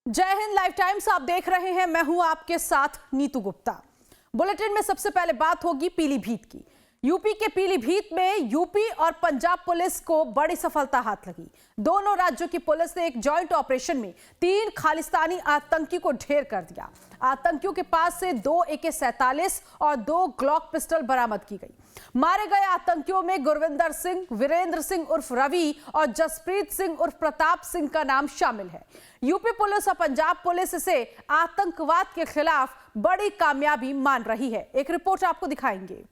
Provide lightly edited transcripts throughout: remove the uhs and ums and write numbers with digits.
जय Hind live times आप देख रहे हैं। मैं हूं आपके साथ नीतू गुप्ता। बुलेटिन में सबसे पहले बात होगी पीलीभीत की। यूपी के पीलीभीत में यूपी और पंजाब पुलिस को बड़ी सफलता हाथ लगी। दोनों राज्यों की पुलिस ने एक जॉइंट ऑपरेशन में 3 खालिस्तानी आतंकी को ढेर कर दिया। आतंकियों के पास से 2 AK-47 और 2 ग्लॉक पिस्टल बरामद की गई। मारे गए आतंकियों में गुरविंदर सिंह, वीरेंद्र सिंह उर्फ रवि और जसप्रीत सिंह उर्फ प्रताप सिंह का नाम शामिल है। यूपी पुलिस और पंजाब पुलिस इसे आतंकवाद के खिलाफ बड़ी कामयाबी मान रही है। एक रिपोर्ट आपको दिखाएंगे।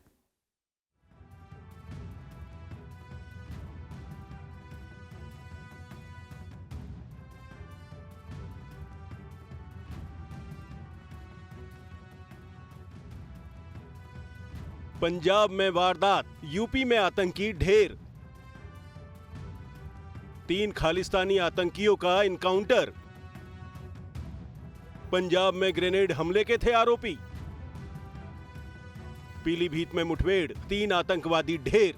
पंजाब में वारदात, यूपी में आतंकी ढेर। 3 खालिस्तानी आतंकियों का इनकाउंटर। पंजाब में ग्रेनेड हमले के थे आरोपी। पीलीभीत में मुठभेड़, 3 आतंकवादी ढेर।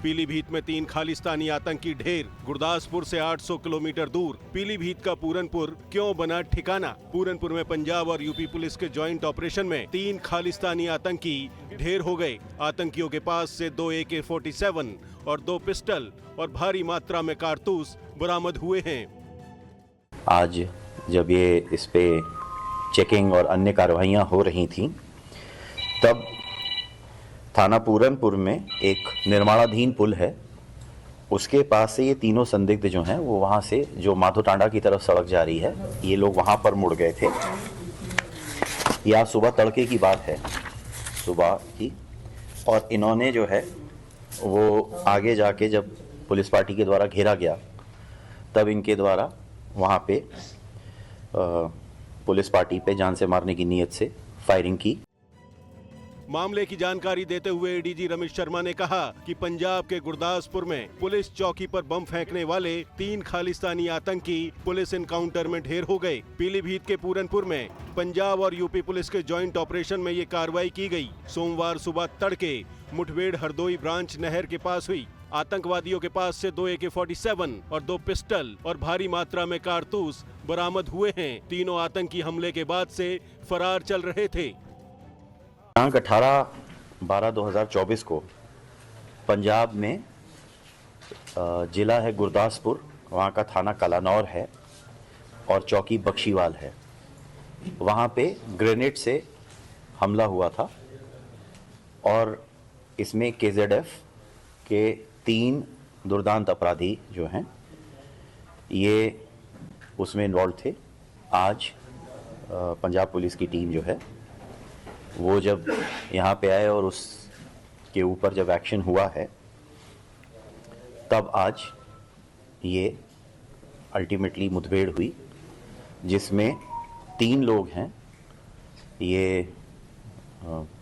पीलीभीत में 3 खालिस्तानी आतंकी ढेर। गुरदासपुर से 800 किलोमीटर दूर पीलीभीत का पूरनपुर क्यों बना ठिकाना? पूरनपुर में पंजाब और यूपी पुलिस के जॉइंट ऑपरेशन में 3 खालिस्तानी आतंकी ढेर हो गए। आतंकियों के पास से 2 AK-47 और 2 पिस्टल और भारी मात्रा में कारतूस बरामद हुए हैं। आज जब ये इस पे चेकिंग और अन्य कार्रवाइयाँ हो रही थीं, तब थाना पूरनपुर में एक निर्माणाधीन पुल है, उसके पास से ये तीनों संदिग्ध जो हैं वो वहाँ से जो माधोटांडा की तरफ सड़क जा रही है, ये लोग वहाँ पर मुड़ गए थे। या सुबह तड़के की बात है, सुबह की, और इन्होंने जो है वो आगे जाके जब पुलिस पार्टी के द्वारा घेरा गया, तब इनके द्वारा वहाँ पे पुलिस पार्टी पे जान से मारने की नीयत से फायरिंग की। मामले की जानकारी देते हुए ADG रमेश शर्मा ने कहा कि पंजाब के गुरदासपुर में पुलिस चौकी पर बम फेंकने वाले 3 खालिस्तानी आतंकी पुलिस एनकाउंटर में ढेर हो गए। पीलीभीत के पूरनपुर में पंजाब और यूपी पुलिस के जॉइंट ऑपरेशन में ये कार्रवाई की गई। सोमवार सुबह तड़के मुठभेड़ हरदोई ब्रांच नहर के पास हुई। आतंकवादियों के पास से 2 AK-47 और 2 पिस्टल और भारी मात्रा में कारतूस बरामद हुए हैं। तीनों आतंकी हमले के बाद से फरार चल रहे थे। दिनांक 18/12/2024 को पंजाब में जिला है गुरदासपुर, वहाँ का थाना कलानौर है और चौकी बख्शीवाल है। वहाँ पे ग्रेनेड से हमला हुआ था और इसमें KZF के 3 दुर्दांत अपराधी जो हैं ये उसमें इन्वॉल्व थे। आज पंजाब पुलिस की टीम जो है वो जब यहाँ पे आए और उसके ऊपर जब एक्शन हुआ है, तब आज ये अल्टीमेटली मुठभेड़ हुई, जिसमें 3 लोग हैं। ये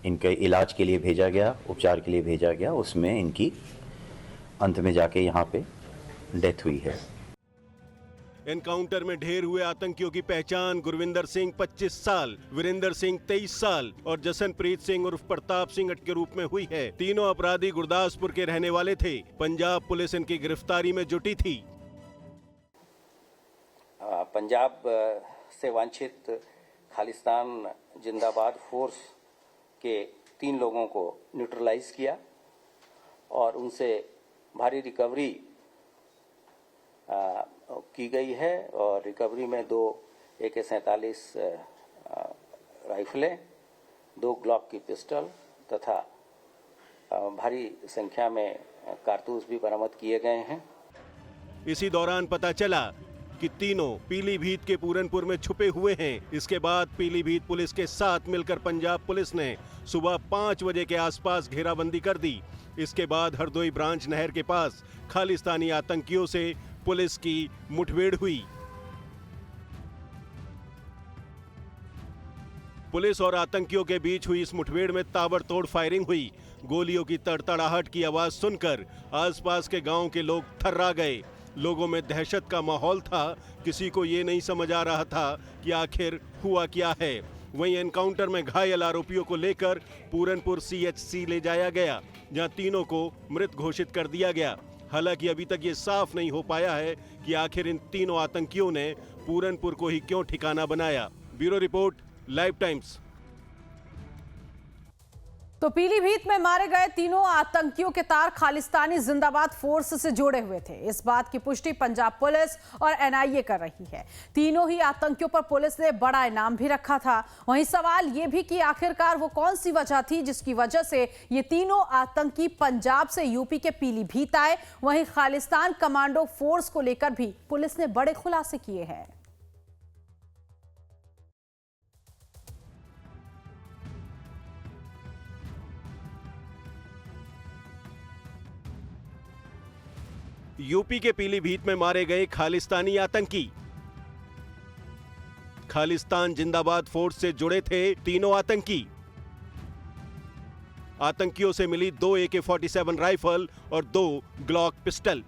इनके इलाज के लिए भेजा गया, उपचार के लिए भेजा गया, उसमें इनकी अंत में जाके यहाँ पे डेथ हुई है। एनकाउंटर में ढेर हुए आतंकियों की पहचान गुरविंदर सिंह 25 साल, वीरेंद्र सिंह 23 साल और जसनप्रीत सिंह उर्फ प्रताप सिंह के रूप में हुई है। तीनों अपराधी गुरदासपुर के रहने वाले थे। पंजाब पुलिस इनकी गिरफ्तारी में जुटी थी। पंजाब से वांछित खालिस्तान जिंदाबाद फोर्स के 3 लोगों को न्यूट्रलाइज किया और उनसे भारी रिकवरी की गई है और रिकवरी में 2 AK-47 राइफलें, 2 ग्लॉक की पिस्टल तथा भारी संख्या में कारतूस भी बरामद किए गए हैं। इसी दौरान पता चला कि तीनों पीलीभीत के पूरनपुर में छुपे हुए हैं। इसके बाद पीलीभीत पुलिस के साथ मिलकर पंजाब पुलिस ने सुबह 5 बजे के आसपास घेराबंदी कर दी। इसके बाद हरदोई ब्रांच नहर के पास खालिस्तानी आतंकियों से पुलिस की मुठभेड़ हुई। पुलिस और आतंकियों के बीच हुई इस मुठभेड़ में ताबड़तोड़ फायरिंग हुई। गोलियों की तड़तड़ाहट की आवाज सुनकर आसपास के गांव के लोग थर्रा गए। लोगों में दहशत का माहौल था। किसी को ये नहीं समझ आ रहा था कि आखिर हुआ क्या है। वहीं एनकाउंटर में घायल आरोपियों को लेकर पूरनपुर CHC ले जाया गया, जहां तीनों को मृत घोषित कर दिया गया। हालांकि अभी तक ये साफ नहीं हो पाया है कि आखिर इन तीनों आतंकियों ने पूरनपुर को ही क्यों ठिकाना बनाया। Bureau report, live times. तो पीलीभीत में मारे गए तीनों आतंकियों के तार खालिस्तानी जिंदाबाद फोर्स से जुड़े हुए थे। इस बात की पुष्टि पंजाब पुलिस और एनआईए कर रही है। तीनों ही आतंकियों पर पुलिस ने बड़ा इनाम भी रखा था। वहीं सवाल यह भी कि आखिरकार वो कौन सी वजह थी जिसकी वजह से ये तीनों आतंकी पंजाब से यूपी के पीलीभीत आए। वहीं खालिस्तान कमांडो फोर्स को लेकर भी पुलिस ने बड़े खुलासे किए हैं। यूपी के पीलीभीत में मारे गए खालिस्तानी आतंकी। खालिस्तान जिंदाबाद फोर्स से जुड़े थे तीनों आतंकी। आतंकियों से मिली 2 AK-47 राइफल और 2 ग्लॉक पिस्टल।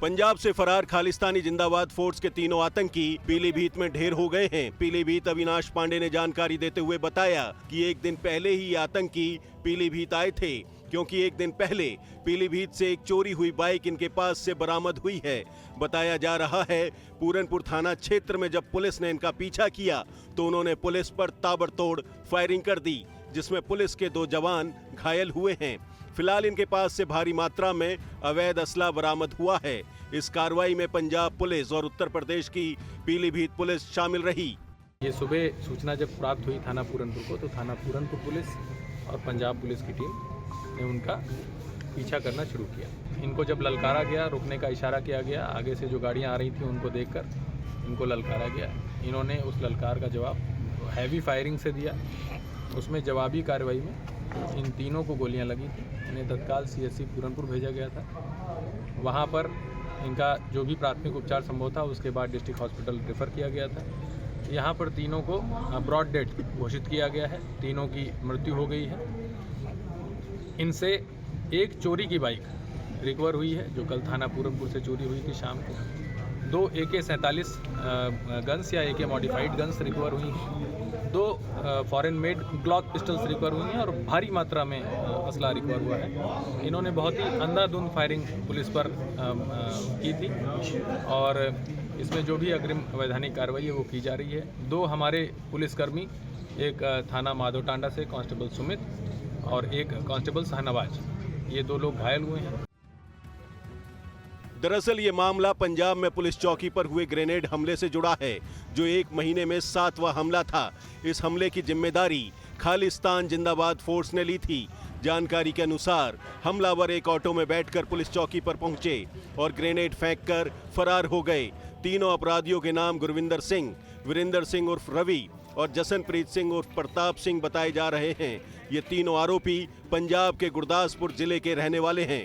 पंजाब से फरार खालिस्तानी जिंदाबाद फोर्स के तीनों आतंकी पीलीभीत में ढेर हो गए हैं। पीलीभीत अविनाश पांडे ने जानकारी देते हुए बताया कि एक दिन पहले ही आतंकी पीलीभीत आए थे, क्योंकि एक दिन पहले पीलीभीत से एक चोरी हुई बाइक इनके पास से बरामद हुई है। बताया जा रहा है पूरनपुर थाना क्षेत्र में जब पुलिस ने इनका पीछा किया तो उन्होंने पुलिस पर ताबड़तोड़ फायरिंग कर दी, जिसमें पुलिस के 2 जवान घायल हुए हैं। फिलहाल इनके पास से भारी मात्रा में अवैध असला बरामद हुआ है। इस कार्रवाई में पंजाब पुलिस और उत्तर प्रदेश की पीलीभीत पुलिस शामिल रही। ये सुबह सूचना जब प्राप्त हुई थाना पूरनपुर को, तो थाना पूरनपुर पुलिस और पंजाब पुलिस की टीम ने उनका पीछा करना शुरू किया। इनको जब ललकारा गया, रुकने का इशारा किया गया, आगे से जो गाड़ियां आ रही थी उनको देखकर इनको ललकारा गया। इन्होंने उस ललकार का जवाब हैवी फायरिंग से दिया। उसमें जवाबी कार्रवाई में इन तीनों को गोलियां लगी थी। इन्हें तत्काल CSC पूरनपुर भेजा गया था। वहां पर इनका जो भी प्राथमिक उपचार संभव था उसके बाद डिस्ट्रिक्ट हॉस्पिटल रेफर किया गया था। यहाँ पर तीनों को ब्रॉड डेड घोषित किया गया है। तीनों की मृत्यु हो गई है। इनसे एक चोरी की बाइक रिकवर हुई है जो कल थाना पूरनपुर से चोरी हुई थी शाम को। 2 AK-47 गन्स या AK मॉडिफाइड गन्स रिकवर हुई हैं। 2 foreign made Glock pistols recover हुई हैं और भारी मात्रा में असला रिकवर हुआ है। इन्होंने बहुत ही अंधाधुंध फायरिंग पुलिस पर की थी और इसमें जो भी अग्रिम वैधानिक कार्रवाई है वो की जा रही है। 2 हमारे पुलिसकर्मी, एक थाना माधोटांडा से कांस्टेबल सुमित और एक कांस्टेबल शाहनवाज, ये 2 लोग घायल हुए हैं। दरअसल ये मामला पंजाब में पुलिस चौकी पर हुए ग्रेनेड हमले से जुड़ा है, जो 1 महीने में 7वां हमला था। इस हमले की जिम्मेदारी खालिस्तान जिंदाबाद फोर्स ने ली थी। जानकारी के अनुसार हमलावर एक ऑटो में बैठकर पुलिस चौकी पर पहुंचे और ग्रेनेड फेंककर फरार हो गए। तीनों अपराधियों के नाम गुरविंदर सिंह, वीरेंद्र सिंह उर्फ रवि और जसनप्रीत सिंह उर्फ प्रताप सिंह बताए जा रहे हैं। ये तीनों आरोपी पंजाब के गुरदासपुर जिले के रहने वाले हैं।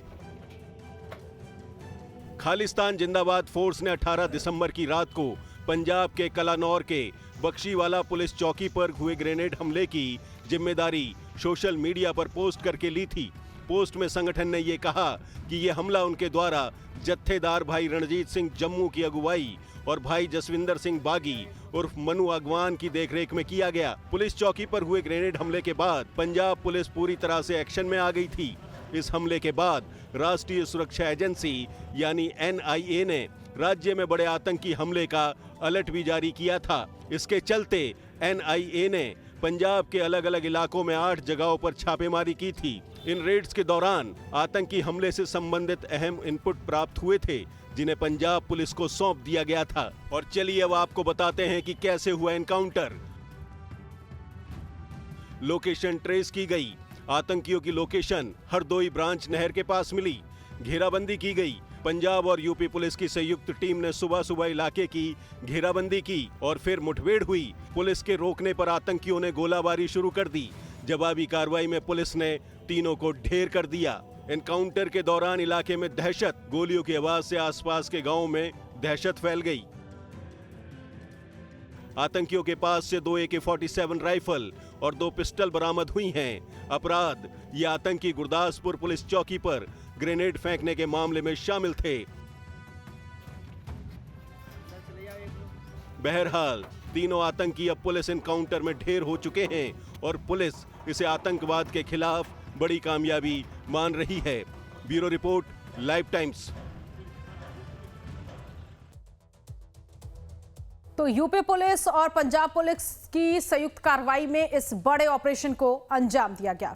खालिस्तान जिंदाबाद फोर्स ने 18 दिसंबर की रात को पंजाब के कलानौर के बख्शीवाला पुलिस चौकी पर हुए ग्रेनेड हमले की जिम्मेदारी सोशल मीडिया पर पोस्ट करके ली थी। पोस्ट में संगठन ने ये कहा कि ये हमला उनके द्वारा जत्थेदार भाई रणजीत सिंह जम्मू की अगुवाई और भाई जसविंदर सिंह बागी उर्फ मनु अगवान की देखरेख में किया गया। पुलिस चौकी पर हुए ग्रेनेड हमले के बाद पंजाब पुलिस पूरी तरह से एक्शन में आ गई थी। इस हमले के बाद राष्ट्रीय सुरक्षा एजेंसी यानी NIA ने राज्य में बड़े आतंकी हमले का अलर्ट भी जारी किया था। इसके चलते NIA ने पंजाब के अलग अलग इलाकों में 8 जगहों पर छापेमारी की थी। इन रेड्स के दौरान आतंकी हमले से संबंधित अहम इनपुट प्राप्त हुए थे, जिन्हें पंजाब पुलिस को सौंप दिया गया था। और चलिए अब आपको बताते हैं कि कैसे हुआ एनकाउंटर। लोकेशन ट्रेस की गई। आतंकियों की लोकेशन हरदोई ब्रांच नहर के पास मिली। घेराबंदी की गई। पंजाब और यूपी पुलिस की संयुक्त टीम ने सुबह सुबह इलाके की घेराबंदी की और फिर मुठभेड़ हुई। पुलिस के रोकने पर आतंकियों ने गोलाबारी शुरू कर दी। जवाबी कार्रवाई में पुलिस ने तीनों को ढेर कर दिया। एनकाउंटर के दौरान इलाके में दहशत। गोलियों की आवाज से आसपास के गांवों में दहशत फैल गई। आतंकियों के पास से 2 AK-47 राइफल और 2 पिस्टल बरामद हुई हैं। अपराध: ये आतंकी गुरदासपुर पुलिस चौकी पर ग्रेनेड फेंकने के मामले में शामिल थे। बहरहाल तीनों आतंकी अब पुलिस एनकाउंटर में ढेर हो चुके हैं और पुलिस इसे आतंकवाद के खिलाफ बड़ी कामयाबी मान रही है। Bureau report, live times. तो यूपी पुलिस और पंजाब पुलिस की संयुक्त कार्रवाई में इस बड़े ऑपरेशन को अंजाम दिया गया।